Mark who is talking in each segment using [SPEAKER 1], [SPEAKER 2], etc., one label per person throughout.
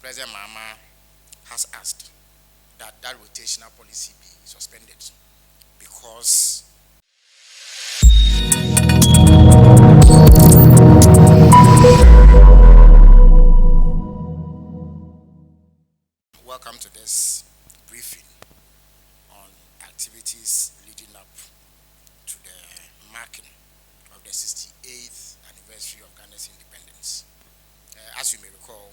[SPEAKER 1] President Mahama has asked that rotational policy be suspended because welcome to this briefing on activities leading up to the marking of the 68th anniversary of Ghana's independence. As you may recall,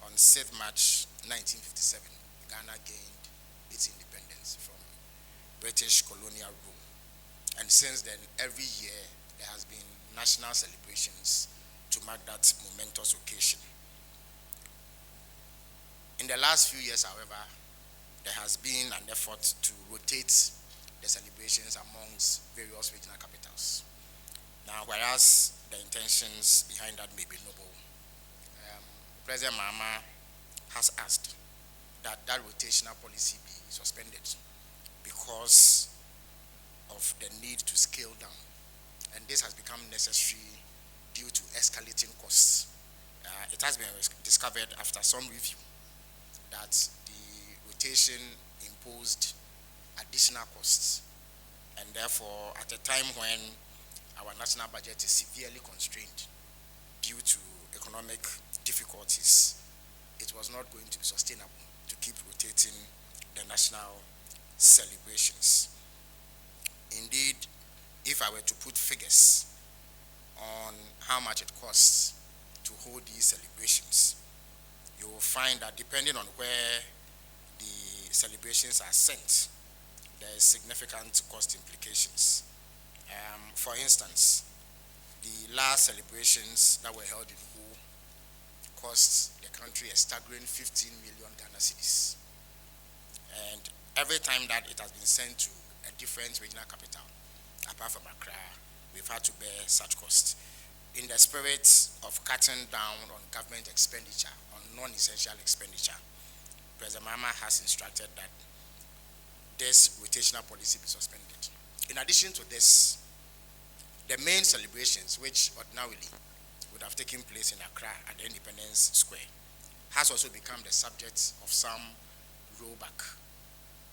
[SPEAKER 1] on 6th March 1957, Ghana gained its independence from British colonial rule. And since then, every year there has been national celebrations to mark that momentous occasion. In the last few years, however, there has been an effort to rotate the celebrations amongst various regional capitals. Now, whereas the intentions behind that may be noble, President Mahama has asked that rotational policy be suspended because of the need to scale down. And this has become necessary due to escalating costs. It has been discovered after some review that the rotation imposed additional costs. And therefore, at a time when our national budget is severely constrained due to economic difficulties, it was not going to be sustainable to keep rotating the national celebrations. Indeed, if I were to put figures on how much it costs to hold these celebrations, you will find that depending on where the celebrations are sent, there is significant cost implications. For instance, the last celebrations that were held in Wu cost the country a staggering 15 million Ghana cedis. And every time that it has been sent to a different regional capital, apart from Accra, we've had to bear such costs. In the spirit of cutting down on government expenditure, on non-essential expenditure, President Mahama has instructed that this rotational policy be suspended. In addition to this, the main celebrations, which ordinarily would have taken place in Accra at the Independence Square, has also become the subject of some rollback.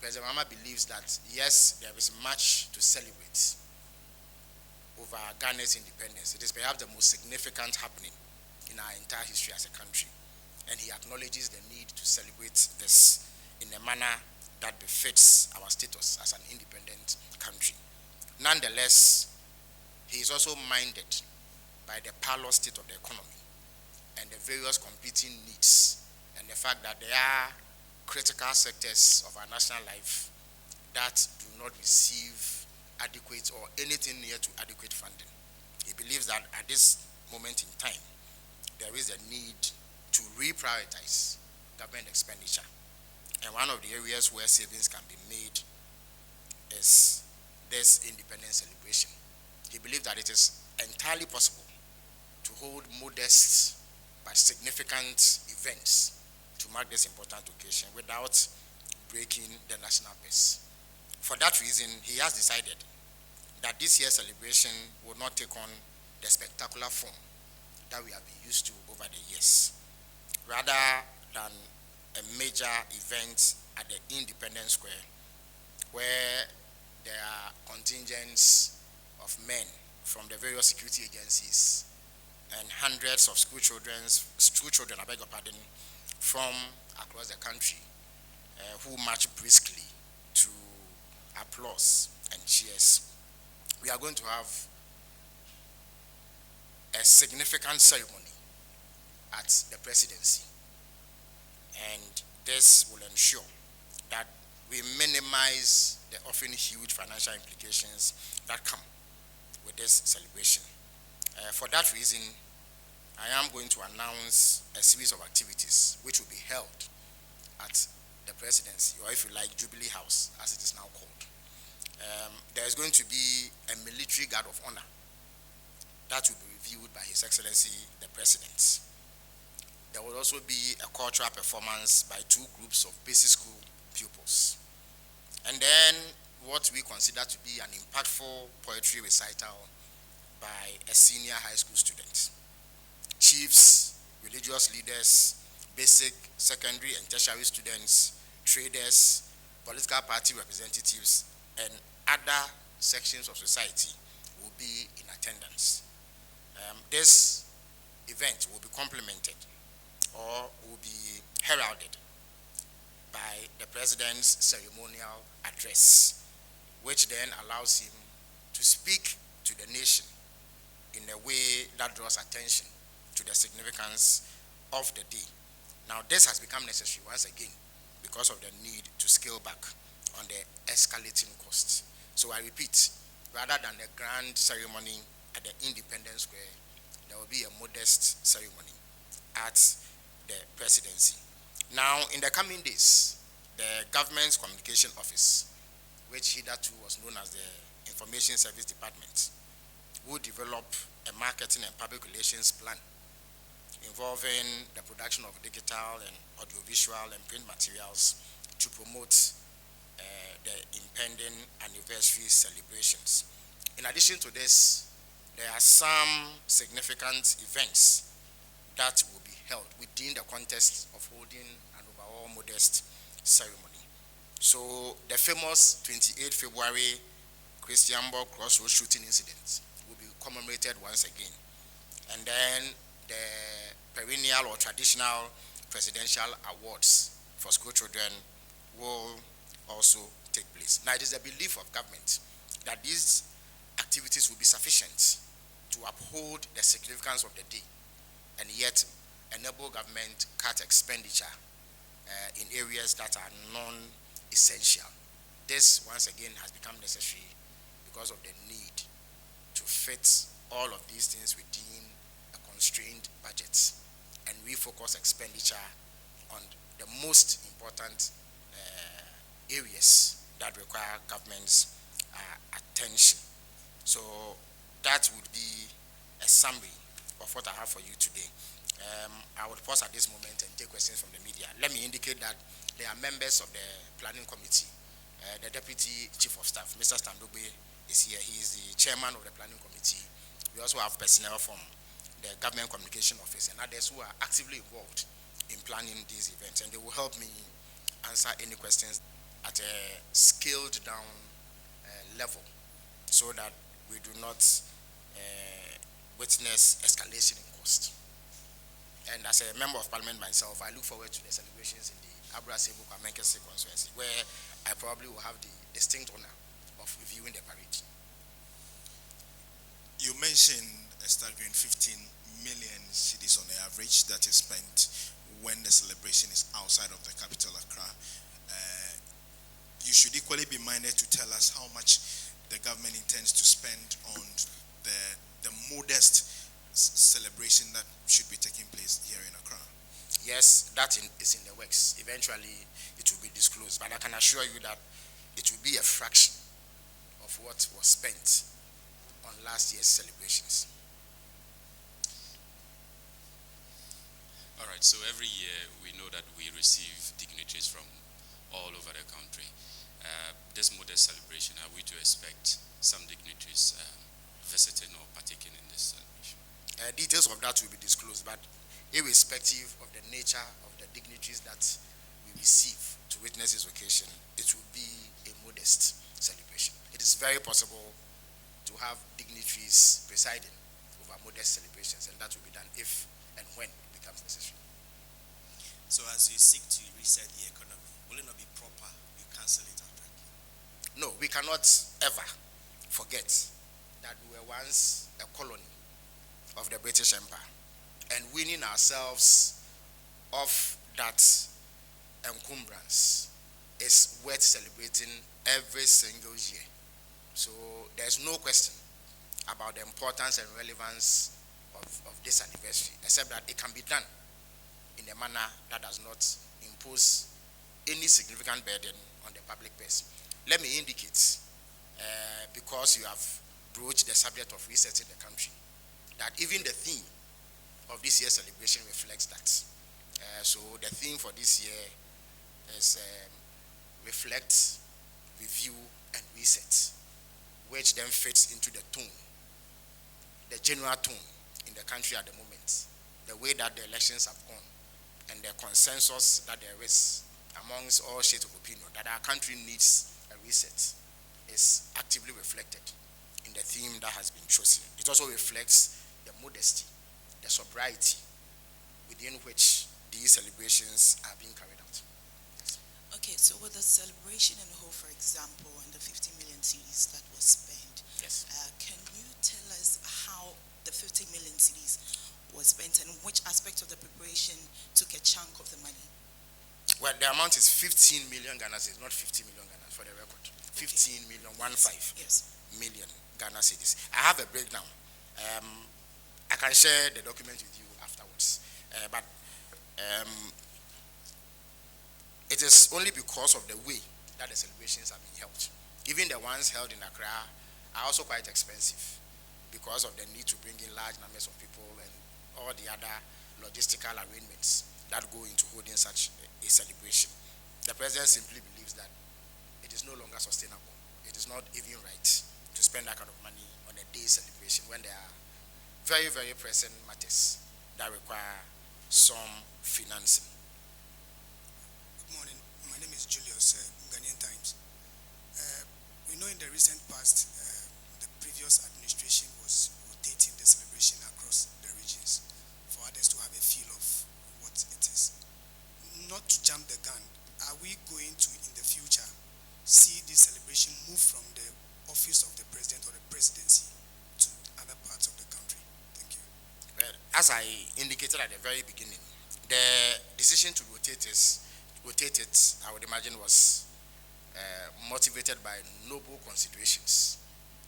[SPEAKER 1] President Mahama believes that, yes, there is much to celebrate over Ghana's independence. It is perhaps the most significant happening in our entire history as a country. And he acknowledges the need to celebrate this in a manner that befits our status as an independent country. Nonetheless, he is also minded by the parlous state of the economy and the various competing needs, and the fact that there are critical sectors of our national life that do not receive adequate or anything near to adequate funding. He believes that at this moment in time, there is a need to reprioritize government expenditure. And one of the areas where savings can be made is this independence celebration. He believes that it is entirely possible to hold modest but significant events to mark this important occasion without breaking the national peace. For that reason, he has decided that this year's celebration will not take on the spectacular form that we have been used to over the years. Rather than a major event at the Independence Square, where there are contingents of men from the various security agencies and hundreds of school children, I beg your pardon, from across the country who march briskly to applause and cheers. We are going to have a significant ceremony at the presidency, and this will ensure that we minimize the often huge financial implications that come with this celebration. For that reason, I am going to announce a series of activities which will be held at the presidency, or if you like, Jubilee House, as it is now called. There is going to be a military guard of honor that will be reviewed by His Excellency the President. There will also be a cultural performance by two groups of basic school pupils. And then what we consider to be an impactful poetry recital by a senior high school student. Chiefs, religious leaders, basic, secondary, and tertiary students, traders, political party representatives, and other sections of society will be in attendance. This event will be complemented or will be heralded by the president's ceremonial address, which then allows him to speak to the nation in a way that draws attention to the significance of the day. Now, this has become necessary once again because of the need to scale back on the escalating costs. So I repeat, rather than the grand ceremony at the Independence Square, there will be a modest ceremony at the presidency. Now, in the coming days, the government's communication office, which hitherto was known as the Information Service Department, will develop a marketing and public relations plan involving the production of digital and audiovisual and print materials to promote the impending anniversary celebrations. In addition to this, there are some significant events that will be held within the context of holding an overall modest ceremony. So the famous 28 February Christianborg Crossroads shooting incident will be commemorated once again. And then the perennial or traditional presidential awards for school children will also take place. Now, it is the belief of government that these activities will be sufficient to uphold the significance of the day and yet enable government cut expenditure in areas that are non-essential. This, once again, has become necessary because of the need to fit all of these things within a constrained budget and refocus expenditure on the most important areas that require government's attention. So that would be a summary of what I have for you today. I would pause at this moment and take questions from the media. Let me indicate that there are members of the planning committee. The Deputy Chief of Staff, Mr. Standogbe, is here. He is the chairman of the planning committee. We also have personnel from the Government Communication Office and others who are actively involved in planning these events, and they will help me answer any questions at a scaled down level so that we do not witness escalation in cost. And as a member of parliament myself, I look forward to the celebrations in the Abra Sebu Kwamenkese constituency, where I probably will have the distinct honor of reviewing the parade.
[SPEAKER 2] You mentioned a staggering 15 million cedis on the average that is spent when the celebration is outside of the capital, Accra. You should equally be minded to tell us how much the government intends to spend on the modest celebration that should be taking place here in Accra.
[SPEAKER 1] Yes, that is in the works. Eventually, it will be disclosed. But I can assure you that it will be a fraction of what was spent on last year's celebrations.
[SPEAKER 3] All right, so every year we know that we receive dignitaries from all over the country. This modest celebration, are we to expect some dignitaries visiting or partaking in this celebration?
[SPEAKER 1] Details of that will be disclosed, but irrespective of the nature of the dignitaries that we receive to witness this occasion, it will be a modest celebration. It is very possible to have dignitaries presiding over modest celebrations, and that will be done if and when it becomes necessary.
[SPEAKER 4] So as you seek to reset the economy, will it not be proper you cancel it outright?
[SPEAKER 1] No, we cannot ever forget that we were once a colony of the British Empire, and weaning ourselves of that encumbrance is worth celebrating every single year. So there's no question about the importance and relevance of this anniversary, except that it can be done in a manner that does not impose any significant burden on the public purse. Let me indicate, because you have broached the subject of resetting the country, that even the theme of this year's celebration reflects that. So the theme for this year is reflect, review, and reset, which then fits into the tone, the general tone in the country at the moment, the way that the elections have gone, and the consensus that there is amongst all shades of opinion that our country needs a reset is actively reflected in the theme that has been chosen. It also reflects the modesty, the sobriety within which these celebrations are being carried out.
[SPEAKER 5] Okay, so with the celebration in whole, for example, and the 50 million cedis that was spent,
[SPEAKER 1] Yes.
[SPEAKER 5] Can you tell us how the 50 million cedis was spent and which aspect of the preparation took a chunk of the money?
[SPEAKER 1] Well, the amount is 15 million Ghana cedis, not 50 million Ghana for the record. 15 million, 15
[SPEAKER 5] Yes.
[SPEAKER 1] million Ghana cedis. I have a breakdown. I can share the document with you afterwards. But it is only because of the way that the celebrations are being held. Even the ones held in Accra are also quite expensive because of the need to bring in large numbers of people and all the other logistical arrangements that go into holding such a celebration. The president simply believes that it is no longer sustainable. It is not even right to spend that kind of money on a day celebration when there are very, very pressing matters that require some financing.
[SPEAKER 6] Good morning. My name is Julius, Ghanaian Times. We know in the recent past, the previous administration was rotating the celebration across the regions for others to have a feel of what it is. Not to jump the gun, are we going to, in the future, see this celebration move from the office of the president or the presidency to other parts of the country? Thank you.
[SPEAKER 1] Well, as I indicated at the very beginning, the decision to rotate it, I would imagine, was motivated by noble considerations.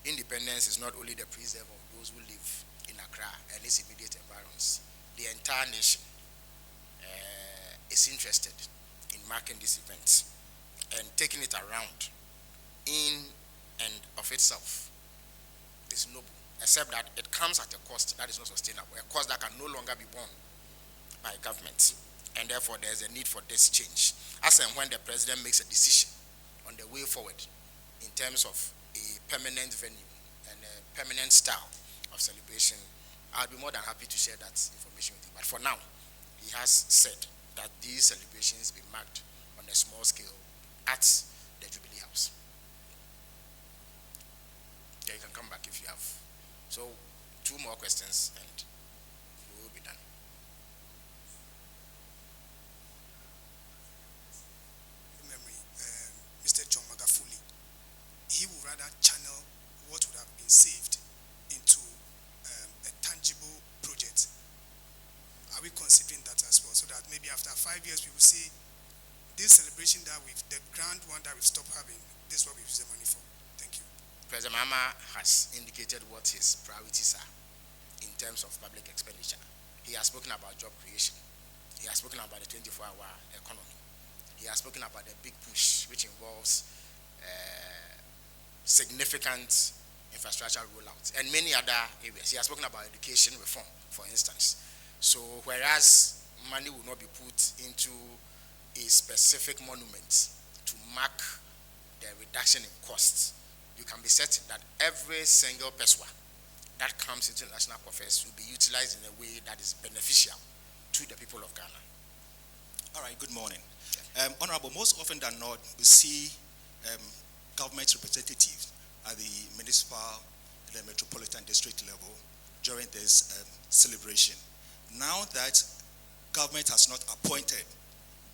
[SPEAKER 1] Independence is not only the preserve of those who live in Accra and its immediate environs. The entire nation is interested in marking this event, and taking it around in and of itself is noble, except that it comes at a cost that is not sustainable, a cost that can no longer be borne by government, and therefore there is a need for this change. As and when the president makes a decision on the way forward in terms of a permanent venue and a permanent style of celebration, I'll be more than happy to share that information with you. But for now, he has said that these celebrations be marked on a small scale at the Jubilee House. Yeah, you can come back if you have. So, 2 more questions and we will be done.
[SPEAKER 6] Memory, Mr. John Magafuli, he would rather channel what would have been saved into a tangible project. Are we considering that as well? So that maybe after 5 years we will see this celebration that the grand one that we've stopped having, this is what we've used the money for. Thank you.
[SPEAKER 1] President Mahama has indicated what his priorities are in terms of public expenditure. He has spoken about job creation. He has spoken about the 24-hour economy. He has spoken about the big push, which involves significant infrastructure rollouts and many other areas. He has spoken about education reform, for instance. So whereas money will not be put into a specific monument to mark the reduction in costs, you can be certain that every single peswa that comes into the national coffers will be utilized in a way that is beneficial to the people of Ghana.
[SPEAKER 7] All right, good morning. Honorable, most often than not, we see government representatives at the municipal and the metropolitan district level during this celebration. Now that government has not appointed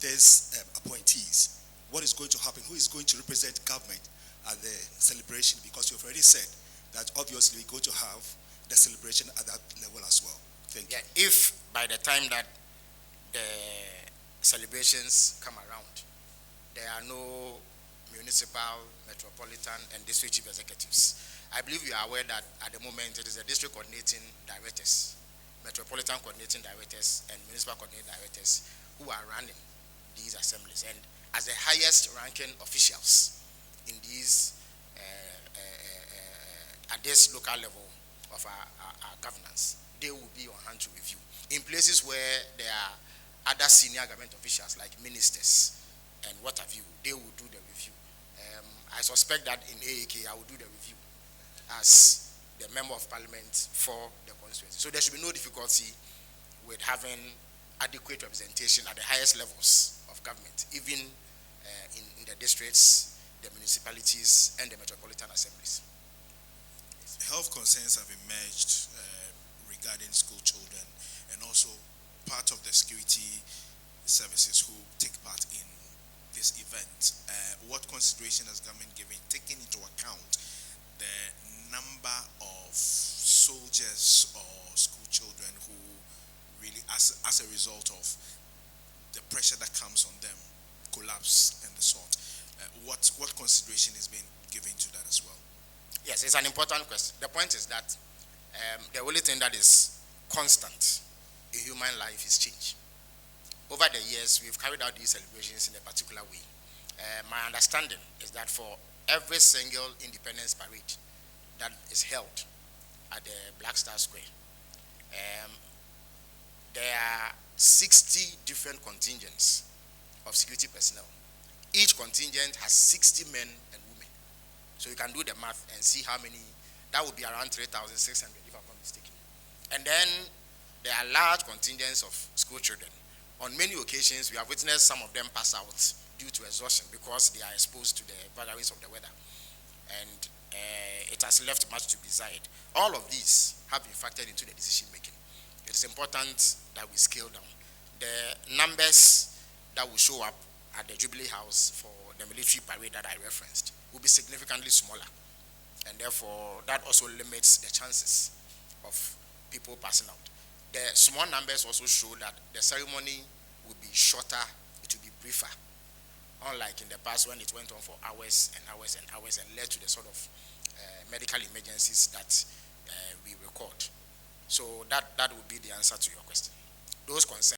[SPEAKER 7] these appointees, what is going to happen? Who is going to represent government at the celebration? Because you've already said that obviously we're going to have the celebration at that level as well. Thank you.
[SPEAKER 1] If by the time that the celebrations come around, there are no municipal, metropolitan, and district chief executives, I believe you are aware that at the moment it is the district coordinating directors, metropolitan coordinating directors, and municipal coordinating directors who are running these assemblies. And as the highest ranking officials in these, at this local level of our governance, they will be on hand to review. In places where there are other senior government officials like ministers and what have you, they will do the review. I suspect that in AAK, I will do the review as the member of parliament for the constituency. So there should be no difficulty with having adequate representation at the highest levels of government, even in the districts, the municipalities, and the metropolitan assemblies.
[SPEAKER 2] Health concerns have emerged regarding school children, and also part of the security services who take part in this event. What consideration has government given, taking into account the number of soldiers or school children who really, as a result of the pressure that comes on them, collapse and the sort? What consideration is being given to that as well?
[SPEAKER 1] Yes, it's an important question. The point is that the only thing that is constant in human life is change. Over the years, we've carried out these celebrations in a particular way. My understanding is that for every single Independence Parade that is held at the Black Star Square, there are 60 different contingents of security personnel. Each contingent has 60 men and women. So you can do the math and see how many. That would be around 3,600 if I'm not mistaken. And then there are large contingents of school children. On many occasions, we have witnessed some of them pass out due to exhaustion because they are exposed to the vagaries of the weather. And it has left much to be desired. All of these have been factored into the decision making. It is important that we scale down. The numbers that will show up at the Jubilee House for the military parade that I referenced will be significantly smaller. And therefore, that also limits the chances of people passing out. The small numbers also show that the ceremony will be shorter, it will be briefer. Unlike in the past when it went on for hours and hours and hours and led to the sort of medical emergencies that we record. So that would be the answer to your question. Those concerns